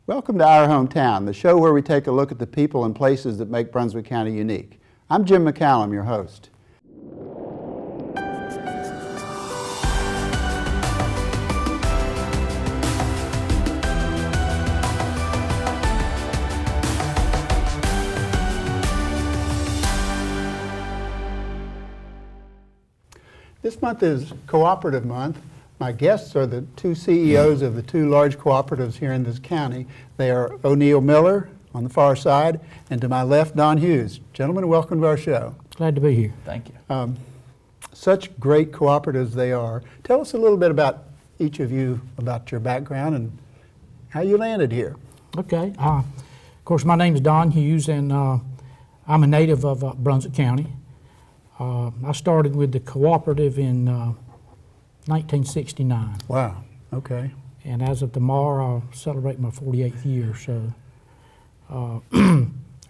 Welcome to Our Hometown, the show where we take a look at the people and places that make Brunswick County unique. I'm Jim McCallum, your host. This month is Cooperative Month. My guests are the two CEOs of the two large cooperatives here in this county. They are O'Neill Miller on the far side, and to my left, Don Hughes. Gentlemen, welcome to our show. Glad to be here. Thank you. Such great cooperatives they are. Tell us a little bit about each of you, about your background and how you landed here. Okay. Of course, my name is Don Hughes, and I'm a native of Brunswick County. I started with the cooperative in 1969. Wow, okay. And as of tomorrow, I'll celebrate my 48th year. So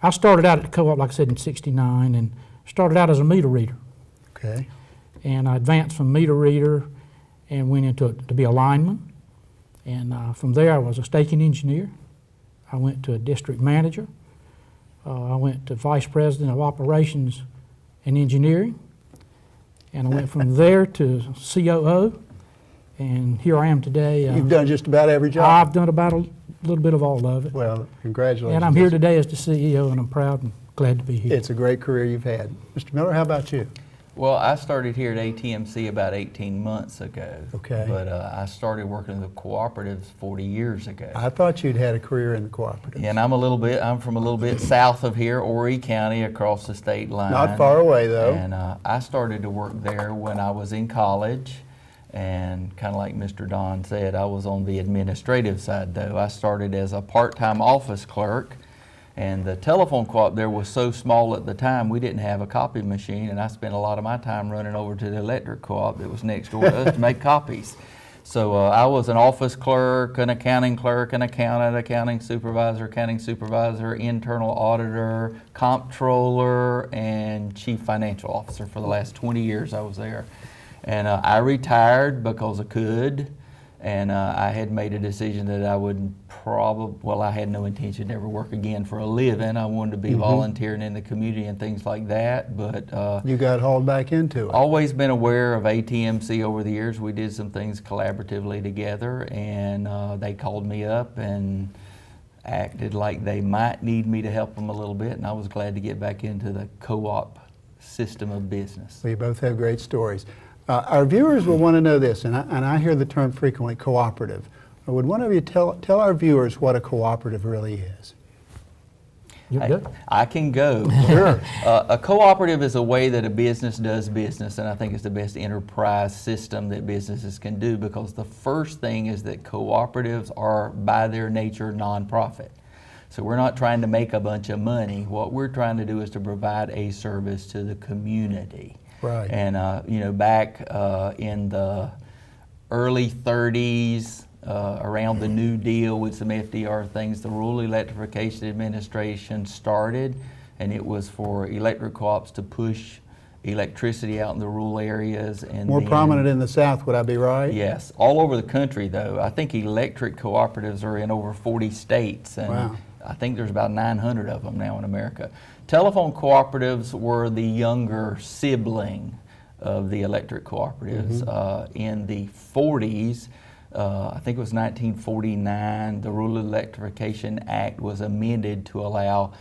I started out at the co-op, like I said, in 69, and started out as a meter reader. Okay. And I advanced from meter reader and went into to be a lineman. And from there, I was a staking engineer. I went to a district manager. I went to vice president of operations and engineering. And I went from there to COO, and here I am today. You've done just about every job. I've done about a little bit of all of it. Well, congratulations. And I'm here today as the CEO, and I'm proud and glad to be here. It's a great career you've had. Mr. Miller, how about you? Well, I started here at ATMC about 18 months ago. Okay. But I started working in the cooperatives 40 years ago. I thought you'd had a career in the cooperative. And I'm from a little bit south of here, Horry County, across the state line. Not far away, though. And I started to work there when I was in college. And kind of like Mr. Don said, I was on the administrative side, though. I started as a part-time office clerk. And the telephone co-op there was so small at the time, we didn't have a copy machine, and I spent a lot of my time running over to the electric co-op that was next door to us to make copies. So I was an office clerk, an accounting clerk, an accountant, accounting supervisor, internal auditor, comptroller, and chief financial officer for the last 20 years I was there. And I retired because I could. And I had made a decision that I would I had no intention to ever work again for a living. I wanted to be volunteering in the community and things like that, but... you got hauled back into it. Always been aware of ATMC over the years. We did some things collaboratively together, and they called me up and acted like they might need me to help them a little bit, and I was glad to get back into the co-op system of business. We both have great stories. Our viewers will want to know this, and I hear the term frequently, cooperative. Would one of you tell our viewers what a cooperative really is? I can go. Sure. A cooperative is a way that a business does business, and I think it's the best enterprise system that businesses can do, because the first thing is that cooperatives are, by their nature, nonprofit. So we're not trying to make a bunch of money. What we're trying to do is to provide a service to the community. Right. And back in the early 30s, around the New Deal with some FDR things, the Rural Electrification Administration started, and it was for electric co-ops to push electricity out in the rural areas. And more prominent in the South, would I be right? Yes, all over the country though. I think electric cooperatives are in over 40 states, and wow. I think there's about 900 of them now in America. Telephone cooperatives were the younger sibling of the electric cooperatives. In the 40s, I think it was 1949, the Rural Electrification Act was amended to allow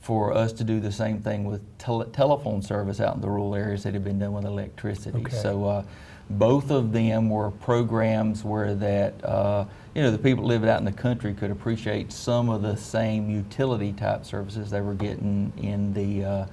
for us to do the same thing with telephone service out in the rural areas that had been done with electricity. Okay. So both of them were programs where that the people living out in the country could appreciate some of the same utility type services they were getting in the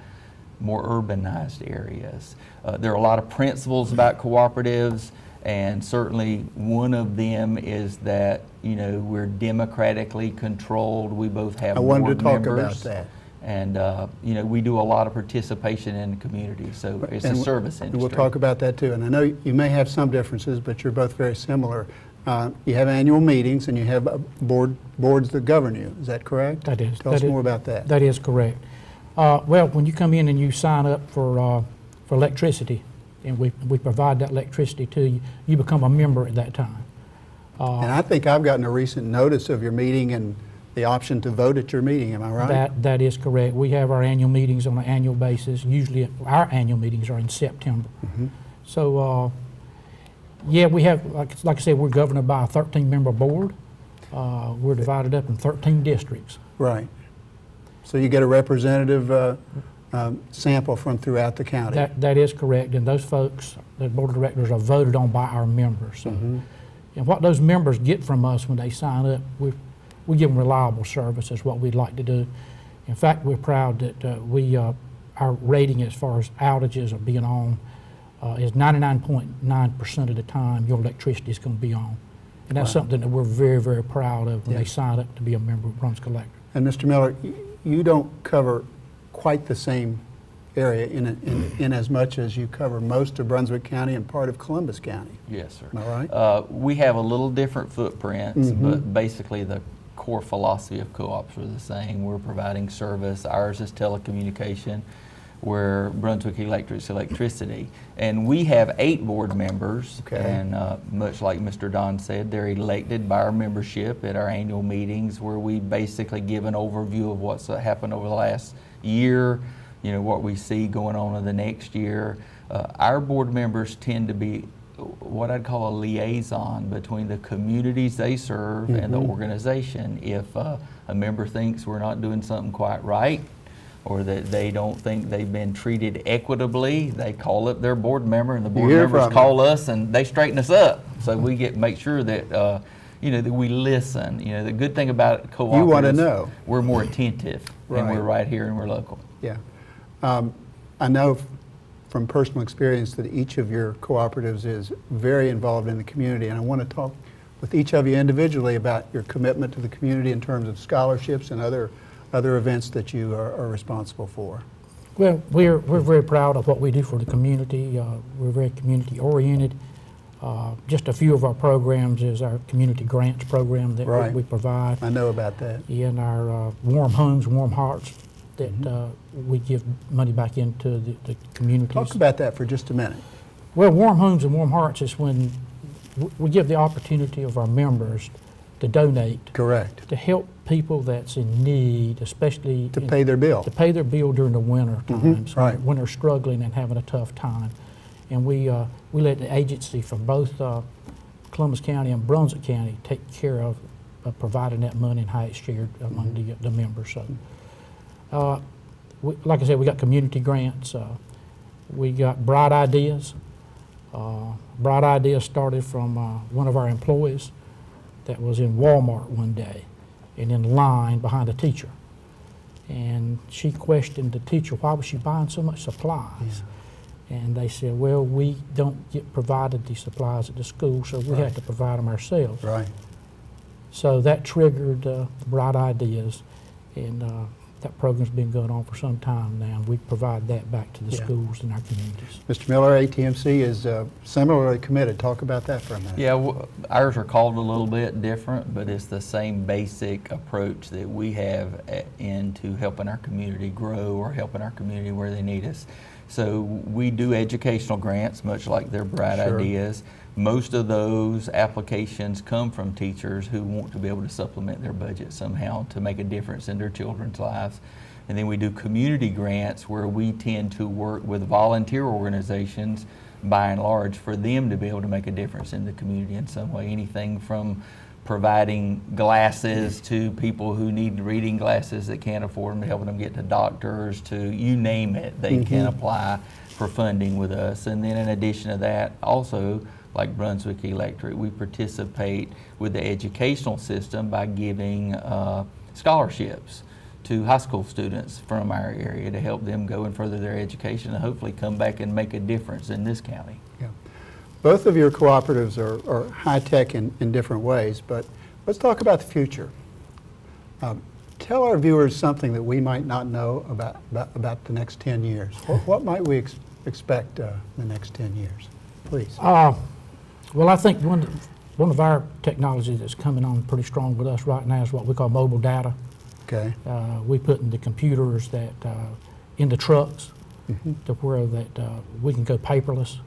more urbanized areas. There are a lot of principles about cooperatives, and certainly one of them is that we're democratically controlled. We both have board members. I wanted to talk about that. And we do a lot of participation in the community, so it's a service industry. We'll talk about that too. And I know you may have some differences, but you're both very similar. You have annual meetings, and you have boards that govern you. Is that correct? That is. Tell us more about that. That is correct. Well, when you come in and you sign up for electricity, and we provide that electricity to you, you become a member at that time. And I think I've gotten a recent notice of your meeting, and the option to vote at your meeting, am I right? That is correct. We have our annual meetings on an annual basis. Usually, our annual meetings are in September. So, yeah, we have, like I said, we're governed by a 13-member board. We're divided up in 13 districts. Right. So you get a representative sample from throughout the county. That is correct, and those folks, the board of directors, are voted on by our members. So, and what those members get from us when they sign up, we give them reliable service is what we'd like to do. In fact, we're proud that our rating as far as outages of being on is 99.9% of the time your electricity is going to be on. And that's something that we're very, very proud of when they sign up to be a member of Brunswick Electric. And Mr. Miller, you don't cover quite the same area in as much as you cover most of Brunswick County and part of Columbus County. Yes, sir. Am I right? We have a little different footprints, but basically the core philosophy of co-ops are the same. We're providing service. Ours is telecommunication, where Brunswick Electric's electricity. And we have 8 board members, and much like Mr. Don said, they're elected by our membership at our annual meetings, where we basically give an overview of what's happened over the last year, you know, what we see going on in the next year. Our board members tend to be what I'd call a liaison between the communities they serve and the organization. If a member thinks we're not doing something quite right, or that they don't think they've been treated equitably, they call up their board member, and the board members call us, and they straighten us up. So we make sure that you know, that we listen. You know, the good thing about co-op You want to is know. we're more attentive, and we're right here and we're local. Yeah. I know from personal experience that each of your cooperatives is very involved in the community, and I want to talk with each of you individually about your commitment to the community in terms of scholarships and other events that you are responsible for. Well, we're very proud of what we do for the community. We're very community oriented. Just a few of our programs is our community grants program that we provide. I know about that. And our Warm Homes, Warm Hearts that we give money back into the communities. Talk about that for just a minute. Well, Warm Homes and Warm Hearts is when we give the opportunity of our members to donate. Correct. To help people that's in need, especially to pay their bill. To pay their bill during the winter times, right. when they're struggling and having a tough time. And we let the agency from both Columbus County and Brunswick County take care of providing that money and how it's shared among the members. So, like I said, we got community grants. We got Bright Ideas. Bright Ideas started from one of our employees that was in Walmart one day and in line behind a teacher. And she questioned the teacher, why was she buying so much supplies? And they said, well, we don't get provided these supplies at the school, so we have to provide them ourselves. Right. So that triggered Bright Ideas, and that program's been going on for some time now. We provide that back to the schools and our communities. Mr. Miller, ATMC is similarly committed. Talk about that for a minute. Yeah, ours are called a little bit different, but it's the same basic approach that we have into helping our community grow or helping our community where they need us. So we do educational grants, much like their Bright Ideas. Most of those applications come from teachers who want to be able to supplement their budget somehow to make a difference in their children's lives. And then we do community grants where we tend to work with volunteer organizations by and large for them to be able to make a difference in the community in some way. Anything from providing glasses to people who need reading glasses that can't afford them, to helping them get to doctors, to you name it, they can apply for funding with us. And then in addition to that, also, like Brunswick Electric, we participate with the educational system by giving scholarships to high school students from our area to help them go and further their education and hopefully come back and make a difference in this county. Yeah. Both of your cooperatives are high-tech in different ways, but let's talk about the future. Tell our viewers something that we might not know about the next 10 years. What might we expect the next 10 years? Please. Well, I think one of our technologies that's coming on pretty strong with us right now is what we call mobile data. Okay. We put in the computers that in the trucks to where that we can go paperless,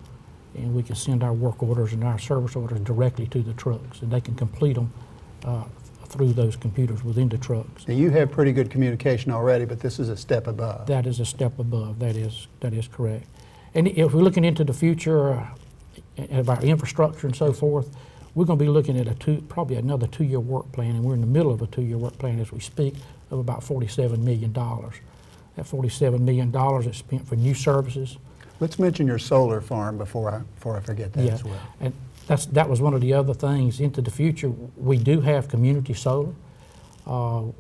and we can send our work orders and our service orders directly to the trucks, and they can complete them through those computers within the trucks. Now, you have pretty good communication already, but this is a step above. That is a step above. That is correct. And if we're looking into the future of our infrastructure and so forth, we're going to be looking at probably another 2-year work plan, and we're in the middle of a 2-year work plan as we speak, of about $47 million. That $47 million is spent for new services. Let's mention your solar farm before I forget that as well. And that was one of the other things into the future. We do have community solar.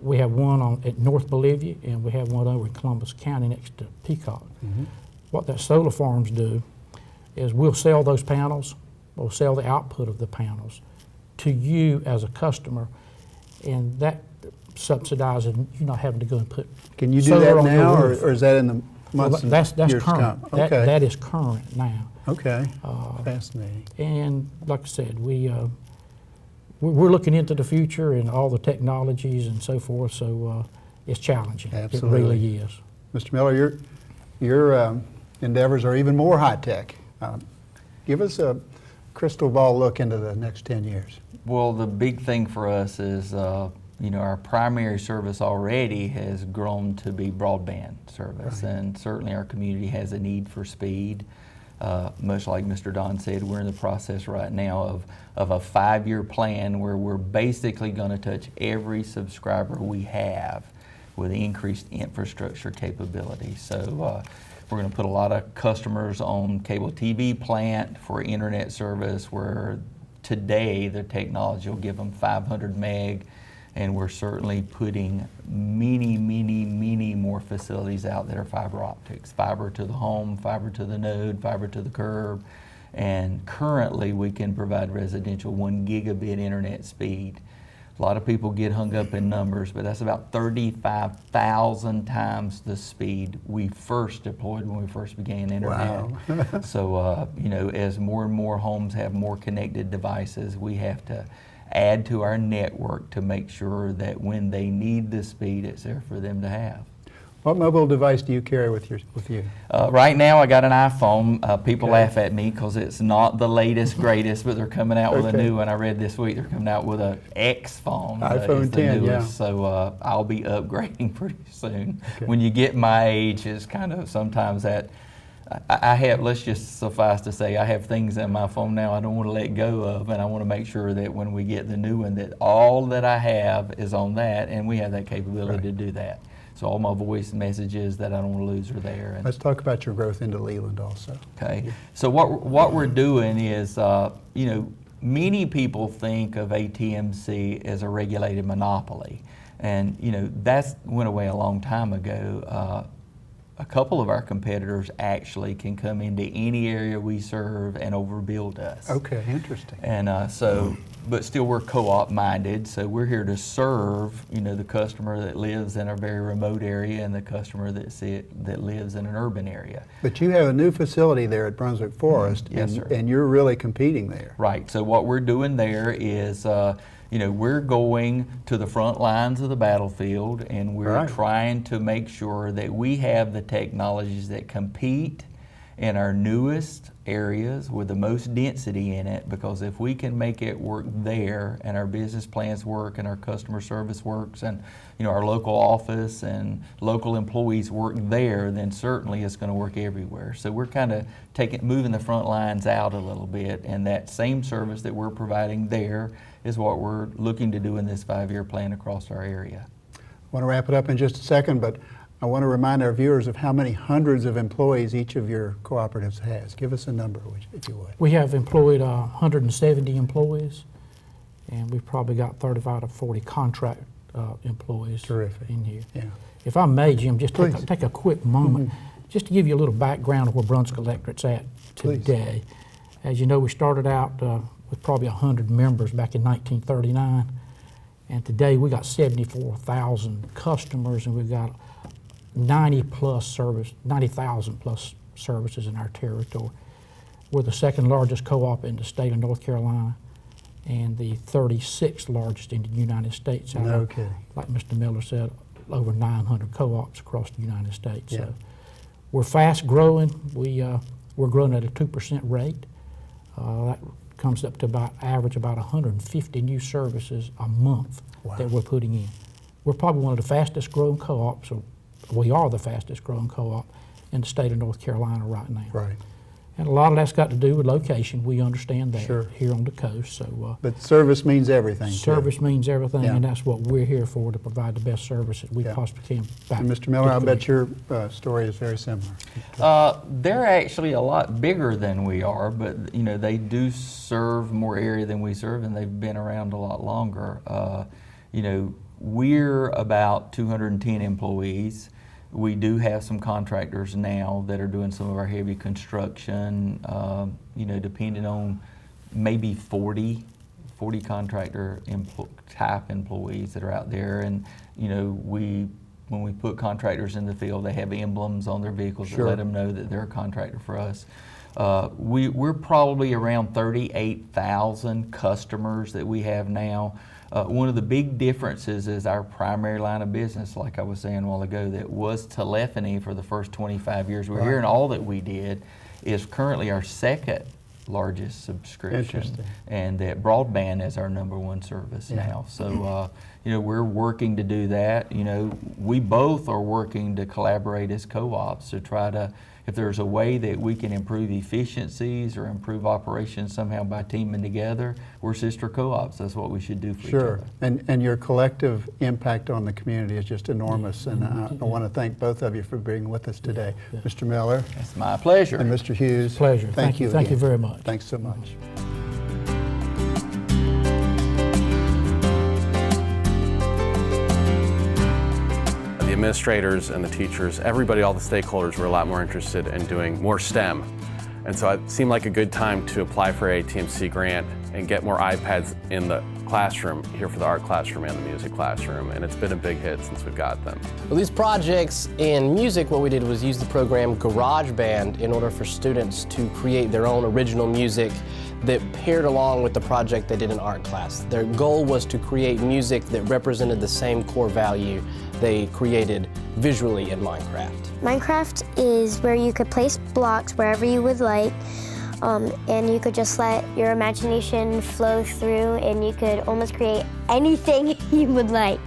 We have one at North Bolivia, and we have one over in Columbus County next to Peacock. Mm-hmm. What that solar farms do is we'll sell those panels, we'll sell the output of the panels to you as a customer, and that subsidizes you not having to go and put Can you do solar that on your now, roof. or is that in the months and that's years to current. come? Okay. That is current now. Okay. Fascinating. And like I said, we're looking into the future and all the technologies and so forth, so it's challenging. Absolutely. It really is. Mr. Miller, your endeavors are even more high-tech. Give us a crystal ball look into the next 10 years. Well, the big thing for us is, our primary service already has grown to be broadband service, Right. and certainly our community has a need for speed. Much like Mr. Don said, we're in the process right now of a 5-year plan where we're basically going to touch every subscriber we have with increased infrastructure capability. So we're going to put a lot of customers on cable TV plant for internet service, where today the technology will give them 500 meg, and we're certainly putting many more facilities out that are fiber optics, fiber to the home, fiber to the node, fiber to the curb, and currently we can provide residential 1 gigabit internet speed. A lot of people get hung up in numbers, but that's about 35,000 times the speed we first deployed when we first began internet. Wow. So, as more and more homes have more connected devices, we have to add to our network to make sure that when they need the speed, it's there for them to have. What mobile device do you carry with you? Right now, I got an iPhone. People laugh at me because it's not the latest, greatest, but they're coming out with a new one. I read this week they're coming out with an X phone. iPhone 10, yeah. So I'll be upgrading pretty soon. Okay. When you get my age, it's kind of sometimes that I have, let's just suffice to say, I have things in my phone now I don't want to let go of, and I want to make sure that when we get the new one that all that I have is on that, and we have that capability to do that. So all my voice messages that I don't want to lose are there. And Let's talk about your growth into Leland also. okay. So what we're doing is, many people think of ATMC as a regulated monopoly, and that's went away a long time ago. A couple of our competitors actually can come into any area we serve and overbuild us. Okay, interesting. And but still we're co-op minded, so we're here to serve, the customer that lives in a very remote area and the customer that lives in an urban area. But you have a new facility there at Brunswick Forest, Yes, sir. and you're really competing there. Right, so what we're doing there is, we're going to the front lines of the battlefield, and we're Right. trying to make sure that we have the technologies that compete in our newest areas with the most density in it, because if we can make it work there, and our business plans work, and our customer service works, and our local office and local employees work there, then certainly it's going to work everywhere. So we're kind of moving the front lines out a little bit, and that same service that we're providing there is what we're looking to do in this 5-year plan across our area. I want to wrap it up in just a second, but I want to remind our viewers of how many hundreds of employees each of your cooperatives has. Give us a number, if you would. We have employed 170 employees, and we've probably got 35 to 40 contract employees Terrific. in here. Yeah. If I may, Jim, just Please. take a quick moment, just to give you a little background of where Brunswick Electric's at today. As you know, we started out with probably 100 members back in 1939, and today we got 74,000 customers, and we've got 90,000 plus services in our territory. We're the second largest co-op in the state of North Carolina, and the 36th largest in the United States. No kidding. Like Mr. Miller said, over 900 co-ops across the United States. Yeah. So we're fast growing. We're growing at a 2% rate. That comes up to average about 150 new services a month that we're putting in. We're probably one of the fastest growing co-ops, or we are the fastest growing co-op in the state of North Carolina right now. Right. And a lot of that's got to do with location. We understand that Sure. here on the coast. So But service means everything. too. service means everything, Yeah. and that's what we're here for, to provide the best service that we Yeah. possibly can. Back And Mr. to Miller, the I bet community. your story is very similar. They're actually a lot bigger than we are, but you know, they do serve more area than we serve, and they've been around a lot longer. You know, we're about 210 employees. We do have some contractors now that are doing some of our heavy construction, you know, depending on maybe 40 contractor type employees that are out there. And, you know, when we put contractors in the field, they have emblems on their vehicles Sure. that let them know that they're a contractor for us. We're probably around 38,000 customers that we have now. One of the big differences is our primary line of business, like I was saying a while ago, that was telephony for the first 25 years we were here, and all that we did is currently our second largest subscription. Interesting. And that broadband is our #1 service Yeah. now. So, you know, we're working to do that. You know, we both are working to collaborate as co-ops to try to, if there's a way that we can improve efficiencies or improve operations somehow by teaming together, we're sister co-ops. That's what we should do for each Sure. other. And your collective impact on the community is just enormous. And I want to thank both of you for being with us today. Yeah. Mr. Miller It's my pleasure. and Mr. Hughes. Pleasure. Thank you Thank you again. very much. Thanks so much. The administrators and the teachers, everybody, all the stakeholders were a lot more interested in doing more STEM. And so it seemed like a good time to apply for an ATMC grant and get more iPads in the classroom here for the art classroom and the music classroom. And it's been a big hit since we've got them. Well, these projects in music, what we did was use the program GarageBand in order for students to create their own original music that paired along with the project they did in art class. Their goal was to create music that represented the same core value they created visually in Minecraft. Minecraft is where you could place blocks wherever you would like, and you could just let your imagination flow through, and you could almost create anything you would like.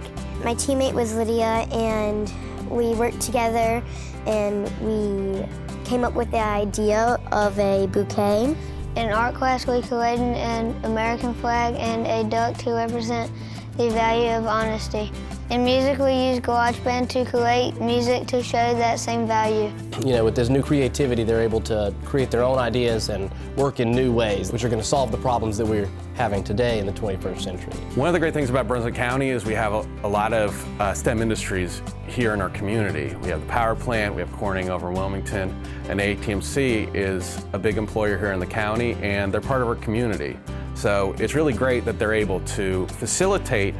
My teammate was Lydia, and we worked together, and we came up with the idea of a bouquet. In art class, we created an American flag and a duck to represent the value of honesty. In music, we use GarageBand to create music to show that same value. You know, with this new creativity, they're able to create their own ideas and work in new ways, which are going to solve the problems that we're having today in the 21st century. One of the great things about Brunswick County is we have a lot of STEM industries here in our community. We have the power plant, we have Corning over in Wilmington, and ATMC is a big employer here in the county, and they're part of our community. So it's really great that they're able to facilitate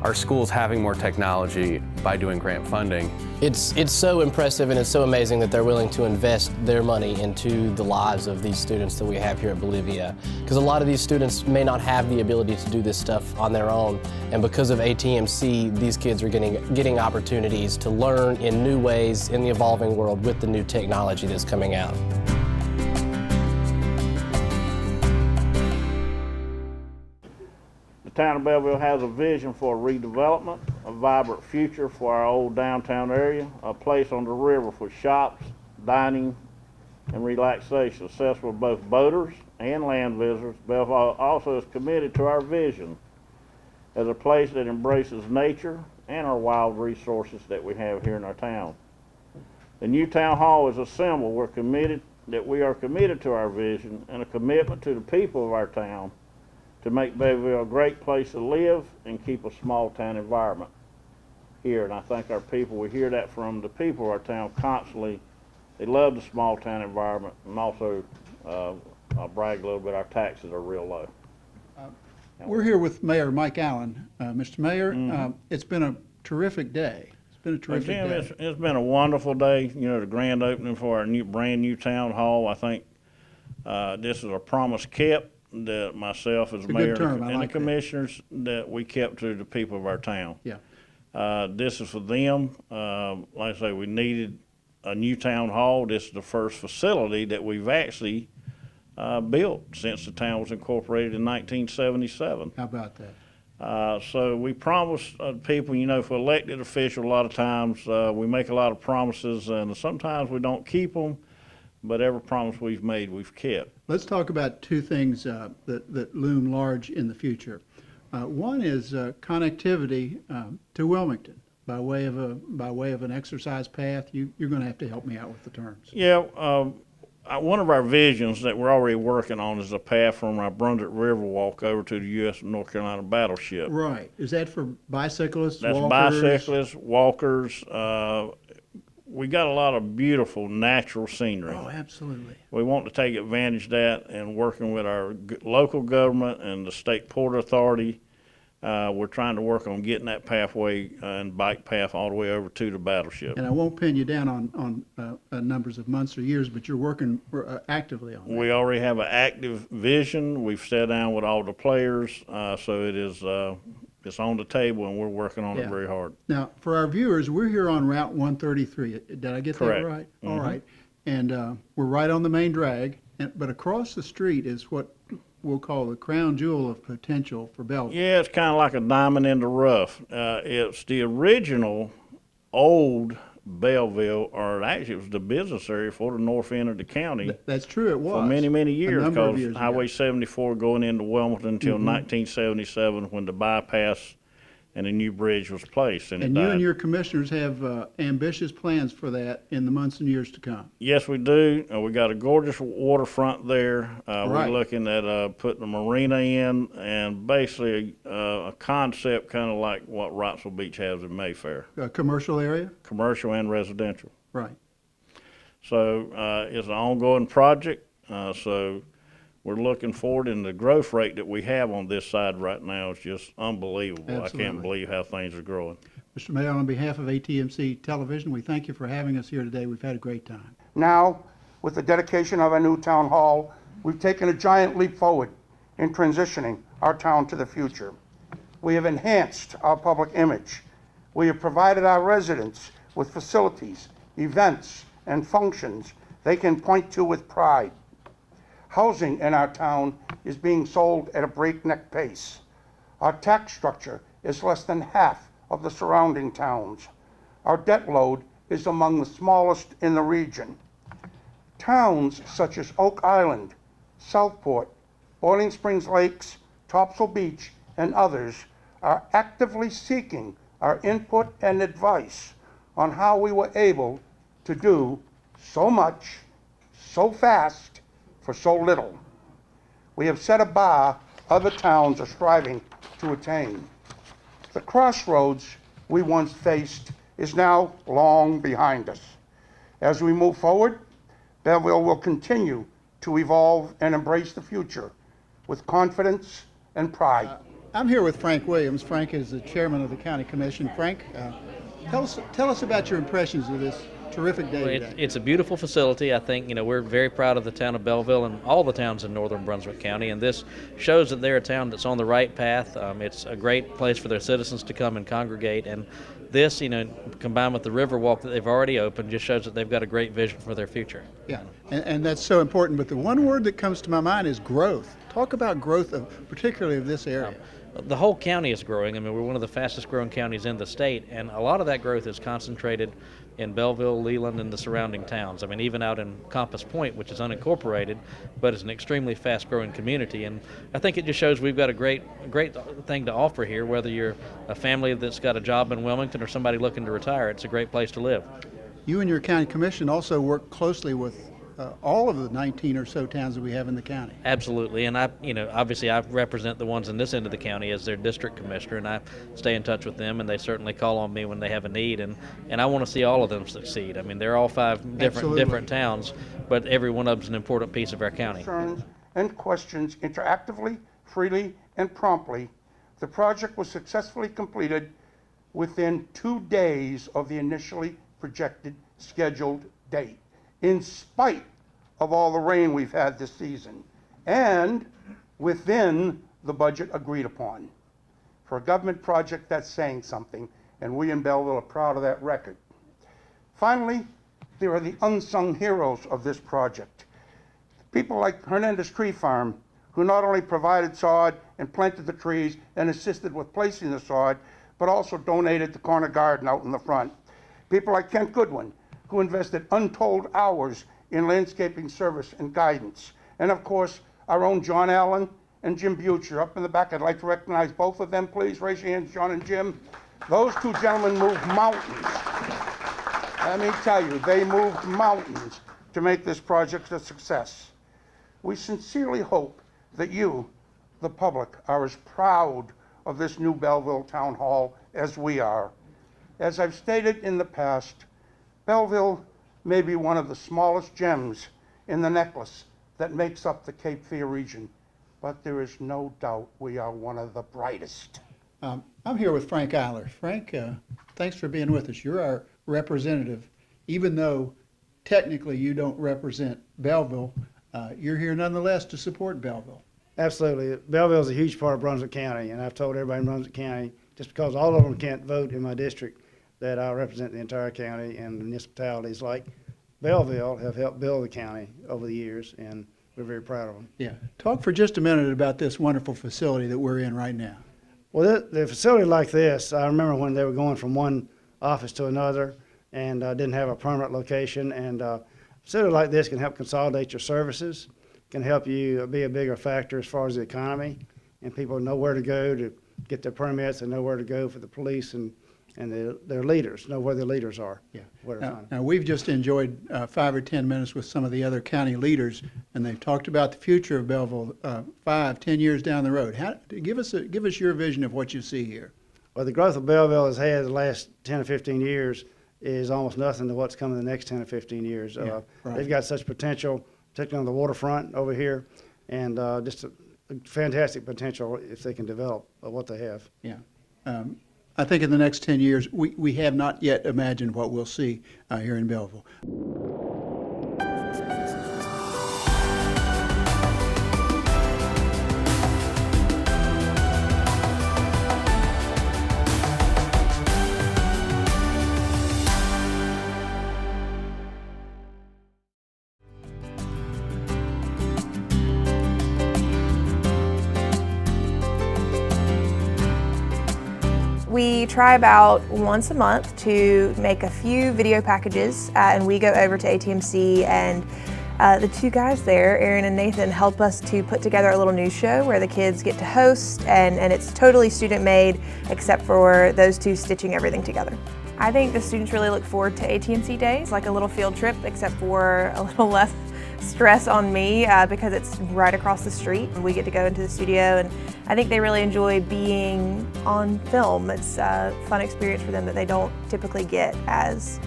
our schools having more technology by doing grant funding. It's so impressive and it's so amazing that they're willing to invest their money into the lives of these students that we have here at Bolivia. Because a lot of these students may not have the ability to do this stuff on their own, and because of ATMC, these kids are getting opportunities to learn in new ways in the evolving world with the new technology that's coming out. The town of Belleville has a vision for redevelopment, a vibrant future for our old downtown area, a place on the river for shops, dining, and relaxation, accessible to both boaters and land visitors. Belleville also is committed to our vision as a place that embraces nature and our wild resources that we have here in our town. The new town hall is a symbol we are committed to our vision and a commitment to the people of our town to make Belleville a great place to live and keep a small town environment here. And I think our people, we hear that from the people of our town constantly. They love the small town environment, and also, I'll brag a little bit, our taxes are real low. We're here with Mayor Mike Allen. Mr. Mayor, it's been a terrific day. It's been a terrific Jim, day. it's been a wonderful day. You know, the grand opening for our brand new town hall. I think this is a promise kept that myself as It's a mayor good term. I and the like that. commissioners that we kept to the people of our town. Yeah. This is for them. Like I say, we needed a new town hall. This is the first facility that we've actually built since the town was incorporated in 1977. How about that? So we promise people, you know, for elected officials, a lot of times we make a lot of promises and sometimes we don't keep them, but every promise we've made, we've kept. Let's talk about two things that loom large in the future. One is connectivity to Wilmington by way of an exercise path. You're going to have to help me out with the terms. Yeah, one of our visions that we're already working on is a path from our Brunswick Riverwalk over to the U.S. North Carolina battleship. Right. Is that for bicyclists, That's walkers? bicyclists, walkers. We got a lot of beautiful natural scenery. Oh, absolutely. We want to take advantage of that, and working with our local government and the state port authority, we're trying to work on getting that pathway and bike path all the way over to the battleship. And I won't pin you down on numbers of months or years, but you're working actively on that. We already have an active vision. We've sat down with all the players, so it is it's on the table, and we're working on it very hard. Now, for our viewers, we're here on Route 133. Did I get Correct. that right? Mm-hmm. All right. And we're right on the main drag, but across the street is what we'll call the crown jewel of potential for Belleville. Yeah, it's kind of like a diamond in the rough. It's the original old Belleville, or actually it was the business area for the north end of the county. That's true, it was. For many, many years, A number of because years ago. Highway 74 going into Wilmington until 1977, when the bypass and a new bridge was placed, and it And you died. and your commissioners have ambitious plans for that in the months and years to come. Yes, we do. We got a gorgeous waterfront there. Right. We're looking at putting a marina in, and basically a concept kind of like what Wrightsville Beach has in Mayfair, A commercial area? commercial and residential. Right. So it's an ongoing project. So we're looking forward, and the growth rate that we have on this side right now is just unbelievable. I Absolutely. can't believe how things are growing. Mr. Mayor, on behalf of ATMC Television, we thank you for having us here today. We've had a great time. Now, with the dedication of our new town hall, we've taken a giant leap forward in transitioning our town to the future. We have enhanced our public image. We have provided our residents with facilities, events, and functions they can point to with pride. Housing in our town is being sold at a breakneck pace. Our tax structure is less than half of the surrounding towns. Our debt load is among the smallest in the region. Towns such as Oak Island, Southport, Boiling Springs Lakes, Topsail Beach, and others are actively seeking our input and advice on how we were able to do so much, so fast, for so little. We have set a bar other towns are striving to attain. The crossroads we once faced is now long behind us. As we move forward, Belleville will continue to evolve and embrace the future with confidence and pride. I'm here with Frank Williams. Frank is the chairman of the county commission. Frank, tell us about your impressions of this terrific day today. It's a beautiful facility. I think, we're very proud of the town of Belleville and all the towns in northern Brunswick County, and this shows that they're a town that's on the right path. It's a great place for their citizens to come and congregate, and this, combined with the Riverwalk that they've already opened, just shows that they've got a great vision for their future. Yeah, and that's so important. But the one word that comes to my mind is growth. Talk about growth, particularly of this area. The whole county is growing. We're one of the fastest growing counties in the state, and a lot of that growth is concentrated in Belleville, Leland, and the surrounding towns. Even out in Compass Point, which is unincorporated, but is an extremely fast-growing community. And I think it just shows we've got a great thing to offer here. Whether you're a family that's got a job in Wilmington or somebody looking to retire, it's a great place to live. You and your county commission also work closely with all of the 19 or so towns that we have in the county. Absolutely, and obviously I represent the ones in this end of the county as their district commissioner, and I stay in touch with them, and they certainly call on me when they have a need, and I want to see all of them succeed. They're all five different towns, but every one of them's an important piece of our county. Concerns and questions interactively, freely, and promptly. The project was successfully completed within 2 days of the initially projected scheduled date, in spite of all the rain we've had this season, and within the budget agreed upon. For a government project, that's saying something, and we in Belleville are proud of that record. Finally, there are the unsung heroes of this project. People like Hernandez Tree Farm, who not only provided sod and planted the trees and assisted with placing the sod, but also donated the corner garden out in the front. People like Kent Goodwin, who invested untold hours in landscaping service and guidance. And of course, our own John Allen and Jim Butcher up in the back. I'd like to recognize both of them, please. Raise your hands, John and Jim. Those two gentlemen moved mountains. Let me tell you, they moved mountains to make this project a success. We sincerely hope that you, the public, are as proud of this new Belleville Town Hall as we are. As I've stated in the past, Belleville may be one of the smallest gems in the necklace that makes up the Cape Fear region, but there is no doubt we are one of the brightest. I'm here with Frank Eiler. Frank, thanks for being with us. You're our representative. Even though technically you don't represent Belleville, you're here nonetheless to support Belleville. Absolutely. Belleville is a huge part of Brunswick County, and I've told everybody in Brunswick County, just because all of them can't vote in my district, that I represent the entire county, and municipalities like Belleville have helped build the county over the years, and we're very proud of them. Yeah. Talk for just a minute about this wonderful facility that we're in right now. Well, the facility like this, I remember when they were going from one office to another and didn't have a permanent location, and a facility like this can help consolidate your services, can help you be a bigger factor as far as the economy, and people know where to go to get their permits and know where to go for the police and their leaders, know where their leaders are. Yeah. Where to find them. Now, we've just enjoyed 5 or 10 minutes with some of the other county leaders, and they've talked about the future of Belleville 5, 10 years down the road. Give us your vision of what you see here. Well, the growth of Belleville has had the last 10 or 15 years is almost nothing to what's coming in the next 10 or 15 years. Yeah, right. They've got such potential, particularly on the waterfront over here, and just a fantastic potential if they can develop what they have. Yeah. I think in the next 10 years, we have not yet imagined what we'll see here in Belleville. We try about once a month to make a few video packages, and we go over to ATMC, and the two guys there, Aaron and Nathan, help us to put together a little news show where the kids get to host, and it's totally student made except for those two stitching everything together. I think the students really look forward to ATMC Day. It's like a little field trip except for a little less stress on me because it's right across the street and we get to go into the studio, and I think they really enjoy being on film. It's a fun experience for them that they don't typically get as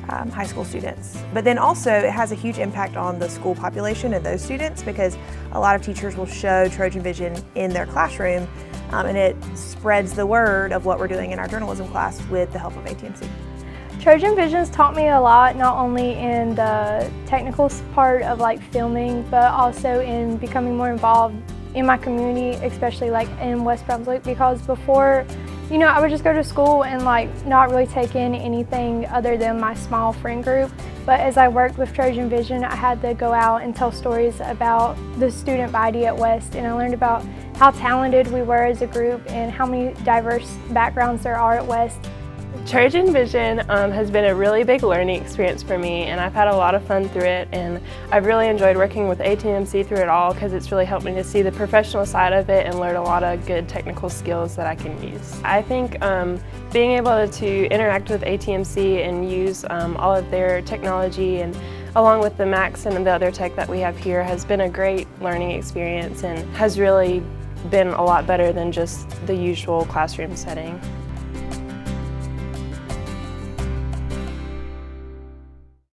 high school students. But then also it has a huge impact on the school population and those students because a lot of teachers will show Trojan Vision in their classroom and it spreads the word of what we're doing in our journalism class with the help of ATMC. Trojan Vision's taught me a lot, not only in the technical part of like filming, but also in becoming more involved in my community, especially like in West Brunswick, because before, you know, I would just go to school and like not really take in anything other than my small friend group. But as I worked with Trojan Vision, I had to go out and tell stories about the student body at West, and I learned about how talented we were as a group and how many diverse backgrounds there are at West. Trojan Vision has been a really big learning experience for me, and I've had a lot of fun through it, and I've really enjoyed working with ATMC through it all because it's really helped me to see the professional side of it and learn a lot of good technical skills that I can use. I think being able to interact with ATMC and use all of their technology and along with the Macs and the other tech that we have here has been a great learning experience and has really been a lot better than just the usual classroom setting.